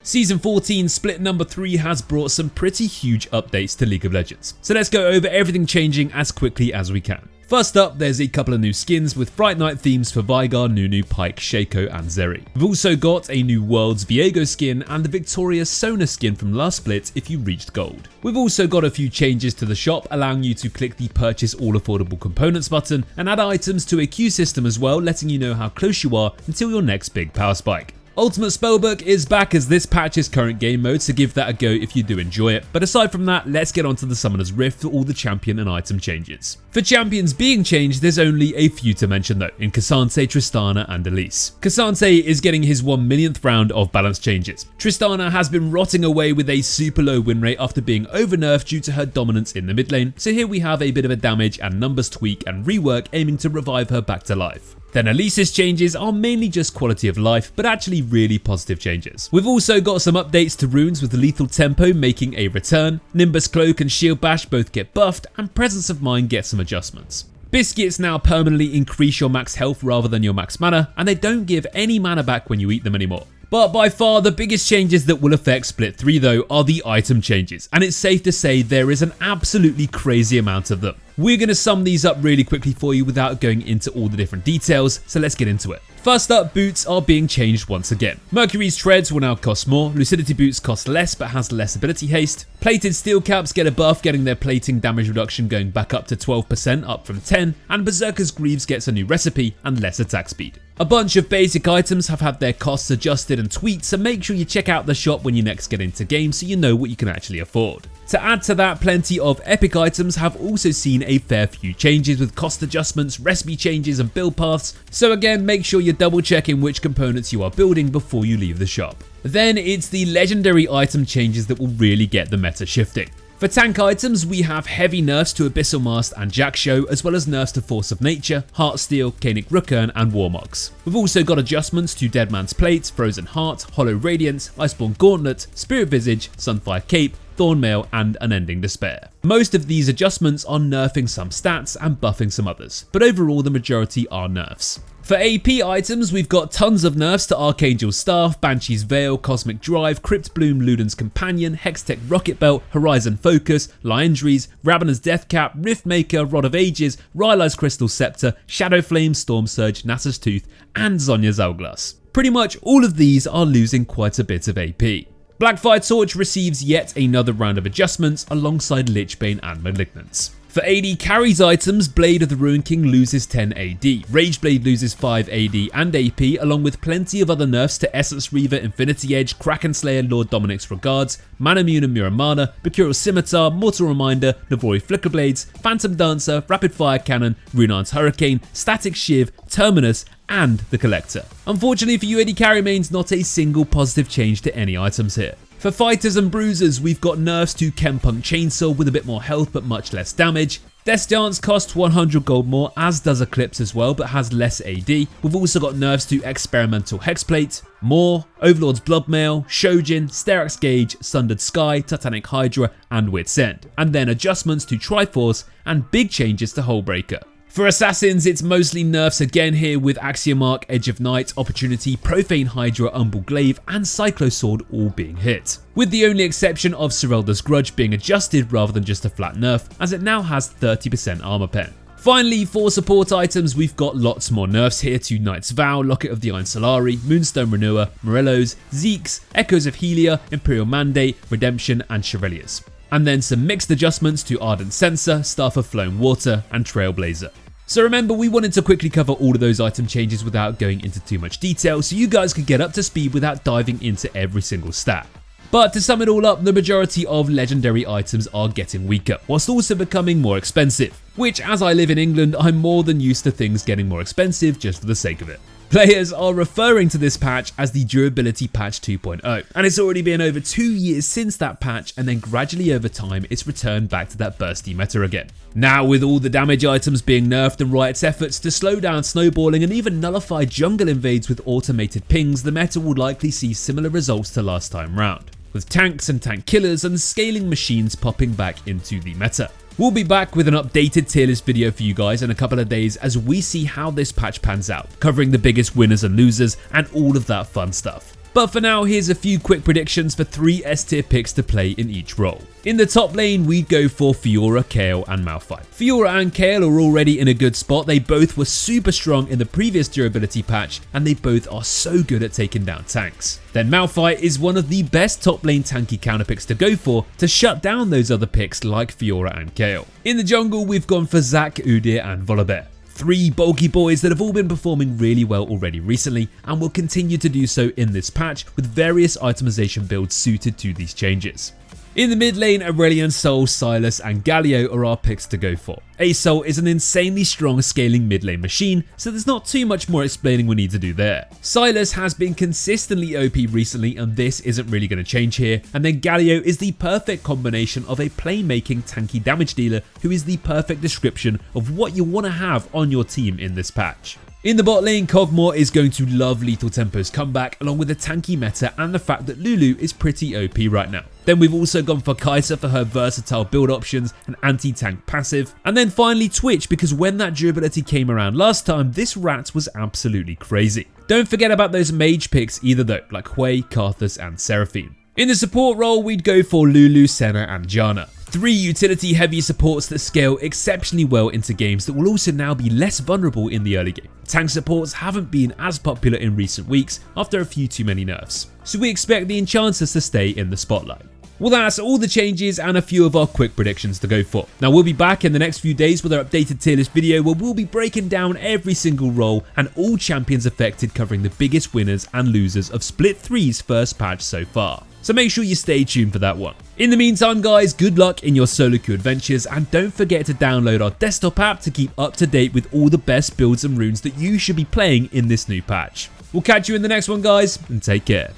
Season 14 split number 3 has brought some pretty huge updates to League of Legends, so let's go over everything changing as quickly as we can. First up, there's a couple of new skins with Fright Night themes for Veigar, Nunu, Pyke, Shaco and Zeri. We've also got a new Worlds Viego skin and the Victoria Sona skin from last split if you reached gold. We've also got a few changes to the shop, allowing you to click the purchase all affordable components button and add items to a queue system as well, letting you know how close you are until your next big power spike. Ultimate Spellbook is back as this patches current game mode, so give that a go if you do enjoy it. But aside from that, let's get onto the Summoner's Rift for all the champion and item changes. For champions being changed, there's only a few to mention though, in K'Sante, Tristana and Elise. K'Sante is getting his 1 millionth round of balance changes. Tristana has been rotting away with a super low win rate after being overnerfed due to her dominance in the mid lane, so here we have a bit of a damage and numbers tweak and rework aiming to revive her back to life. Then Elise's changes are mainly just quality of life, but actually really positive changes. We've also got some updates to runes with Lethal Tempo making a return, Nimbus Cloak and Shield Bash both get buffed, and Presence of Mind gets some adjustments. Biscuits now permanently increase your max health rather than your max mana, and they don't give any mana back when you eat them anymore. But by far the biggest changes that will affect Split 3 though are the item changes, and it's safe to say there is an absolutely crazy amount of them. We're going to sum these up really quickly for you without going into all the different details, so let's get into it. First up, boots are being changed once again. Mercury's treads will now cost more, Lucidity boots cost less but has less ability haste, plated steel caps get a buff, getting their plating damage reduction going back up to 12% up from 10, and Berserker's Greaves gets a new recipe and less attack speed. A bunch of basic items have had their costs adjusted and tweaked, so make sure you check out the shop when you next get into game so you know what you can actually afford. To add to that, plenty of epic items have also seen a fair few changes with cost adjustments, recipe changes and build paths, so again make sure you're double checking which components you are building before you leave the shop. Then it's the legendary item changes that will really get the meta shifting. For tank items, we have heavy nerfs to Abyssal Mast and Jack-Show, as well as nerfs to Force of Nature, Heartsteel, Kaenic Rukern and Warmogs. We've also got adjustments to Dead Man's Plate, Frozen Heart, Hollow Radiance, Iceborne Gauntlet, Spirit Visage, Sunfire Cape, Thornmail and Unending Despair. Most of these adjustments are nerfing some stats and buffing some others, but overall the majority are nerfs. For AP items, we've got tons of nerfs to Archangel's Staff, Banshee's Veil, Cosmic Drive, Crypt Bloom, Luden's Companion, Hextech Rocket Belt, Horizon Focus, Liandry's, Ravenor's Deathcap, Riftmaker, Rod of Ages, Rylai's Crystal Scepter, Shadow Flame, Storm Surge, Nasa's Tooth, and Zhonya's Hourglass. Pretty much all of these are losing quite a bit of AP. Blackfire Torch receives yet another round of adjustments alongside Lichbane and Malignance. For AD carries items, Blade of the Ruin King loses 10 AD, Rageblade loses 5 AD and AP, along with plenty of other nerfs to Essence Reaver, Infinity Edge, Kraken Slayer, Lord Dominic's Regards, Manamune and Muramana, Mercurial Scimitar, Mortal Reminder, Navori Flickerblades, Phantom Dancer, Rapid Fire Cannon, Runarn's Hurricane, Static Shiv, Terminus, and the Collector. Unfortunately for you AD carry mains, not a single positive change to any items here. For fighters and bruisers, we've got nerfs to Chempunk Chainsaw with a bit more health but much less damage. Death's Dance costs 100 gold more, as does Eclipse as well, but has less AD. We've also got nerfs to Experimental Hexplate, Maw, Overlord's Bloodmail, Shojin, Sterak's Gauge, Sundered Sky, Titanic Hydra, and Wit's End. And then adjustments to Triforce and big changes to Hullbreaker. For Assassins, it's mostly nerfs again here with Axiomarch, Edge of Night, Opportunity, Profane Hydra, Umbral Glaive, and Cyclosword all being hit. With the only exception of Serelda's Grudge being adjusted rather than just a flat nerf, as it now has 30% armor pen. Finally, for support items, we've got lots more nerfs here to Knight's Vow, Locket of the Iron Solari, Moonstone Renewer, Morello's, Zeke's, Echoes of Helia, Imperial Mandate, Redemption, and Chevaliers. And then some mixed adjustments to Ardent Censer, Staff of Flowing Water, and Trailblazer. So remember, we wanted to quickly cover all of those item changes without going into too much detail, so you guys could get up to speed without diving into every single stat. But to sum it all up, the majority of legendary items are getting weaker, whilst also becoming more expensive, which, as I live in England, I'm more than used to things getting more expensive just for the sake of it. Players are referring to this patch as the Durability Patch 2.0, and it's already been over 2 years since that patch, and then gradually over time it's returned back to that bursty meta again. Now, with all the damage items being nerfed and Riot's efforts to slow down snowballing and even nullify jungle invades with automated pings, the meta will likely see similar results to last time round, with tanks and tank killers and scaling machines popping back into the meta. We'll be back with an updated tier list video for you guys in a couple of days as we see how this patch pans out, covering the biggest winners and losers and all of that fun stuff. But for now, here's a few quick predictions for 3 S tier picks to play in each role. In the top lane, we'd go for Fiora, Kayle and Malphite. Fiora and Kayle are already in a good spot. They both were super strong in the previous durability patch, and they both are so good at taking down tanks. Then Malphite is one of the best top lane tanky counter picks to go for to shut down those other picks like Fiora and Kayle. In the jungle, we've gone for Zac, Udyr and Volibear. 3 bulky boys that have all been performing really well already recently and will continue to do so in this patch with various itemization builds suited to these changes. In the mid lane, Aurelion, Sol, Sylas and Galio are our picks to go for. Sol is an insanely strong scaling mid lane machine, so there's not too much more explaining we need to do there. Sylas has been consistently OP recently and this isn't really going to change here, and then Galio is the perfect combination of a playmaking tanky damage dealer who is the perfect description of what you want to have on your team in this patch. In the bot lane, Kog'Maw is going to love Lethal Tempo's comeback along with the tanky meta and the fact that Lulu is pretty OP right now. Then we've also gone for Kai'Sa for her versatile build options and anti-tank passive. And then finally Twitch, because when that durability came around last time, this rat was absolutely crazy. Don't forget about those mage picks either though, like Hwei, Karthus and Seraphine. In the support role, we'd go for Lulu, Senna and Janna. 3 utility heavy supports that scale exceptionally well into games that will also now be less vulnerable in the early game. Tank supports haven't been as popular in recent weeks after a few too many nerfs, so we expect the enchanters to stay in the spotlight. Well, that's all the changes and a few of our quick predictions to go for. Now we'll be back in the next few days with our updated tier list video where we'll be breaking down every single role and all champions affected, covering the biggest winners and losers of Split 3's first patch so far. So make sure you stay tuned for that one. In the meantime guys, good luck in your solo queue adventures and don't forget to download our desktop app to keep up to date with all the best builds and runes that you should be playing in this new patch. We'll catch you in the next one guys, and take care.